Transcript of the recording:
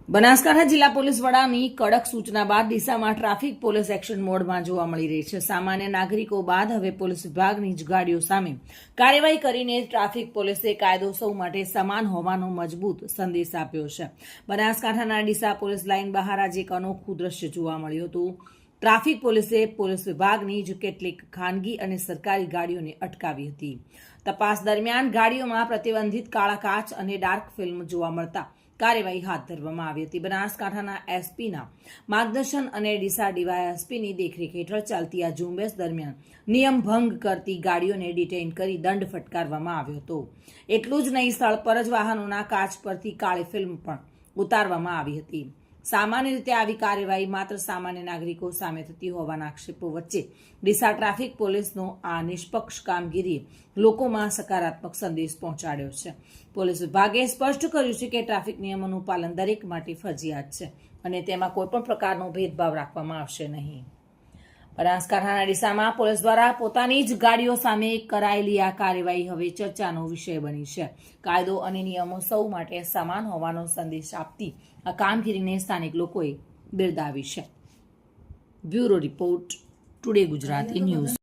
બનાસકાંઠા જિલ્લા પોલીસ વડાની કડક સૂચના બાદ ડીસામાં ટ્રાફિક પોલીસ એક્શન મોડમાં જોવા મળી રહી છે. સામાન્ય નાગરિકો બાદ હવે પોલીસ વિભાગની જ ગાડીઓ સામે કાર્યવાહી કરીને ટ્રાફિક પોલીસે કાયદો સૌ માટે સમાન હોવાનો મજબૂત સંદેશ આપ્યો છે. બનાસકાંઠાના ડીસા પોલીસ લાઇન બહાર આજે એક અનોખું દ્રશ્ય જોવા મળ્યું હતું. ટ્રાફિક પોલીસે પોલીસ વિભાગની જ કેટલીક ખાનગી અને સરકારી ગાડીઓને અટકાવી હતી. તપાસ દરમિયાન ગાડીઓમાં પ્રતિબંધિત કાળા કાચ અને ડાર્ક ફિલ્મ જોવા મળતા કાર્યવાહી હાથ ધરવામાં આવી હતી. બનાસકાંઠાના એસપીના માર્ગદર્શન અને ડીસા ડીવાયએસપીની દેખરેખ હેઠળ ચાલતી આ ઝુંબેશ દરમિયાન નિયમ ભંગ કરતી ગાડીઓને ડિટેઇન કરી દંડ ફટકારવામાં આવ્યો હતો. એટલું જ નહીં, સ્થળ પર જ વાહનોના કાચ પરથી કાળી ફિલ્મ પણ ઉતારવામાં આવી હતી. સામાન્ય રીતે આવી કાર્યવાહી માત્ર સામાન્ય નાગરિકો સામે થતી હોવાના આક્ષેપો વચ્ચે ડીસા ટ્રાફિક પોલીસનો આ નિષ્પક્ષ કામગીરીએ લોકોમાં સકારાત્મક સંદેશ પહોંચાડ્યો છે. પોલીસ વિભાગે સ્પષ્ટ કર્યું છે કે ટ્રાફિક નિયમોનું પાલન દરેક માટે ફરજિયાત છે અને તેમાં કોઈપણ પ્રકારનો ભેદભાવ રાખવામાં આવશે નહીં. બનાસકાંઠાના ડીસામાં પોલીસ દ્વારા પોતાની જ ગાડીઓ સામે કરાયેલી આ કાર્યવાહી હવે ચર્ચાનો વિષય બની છે. કાયદો અને નિયમો સૌ માટે સમાન હોવાનો સંદેશ આપતી આ કામગીરીને સ્થાનિક લોકોએ બિરદાવી છે. Bureau report, today Gujarati news.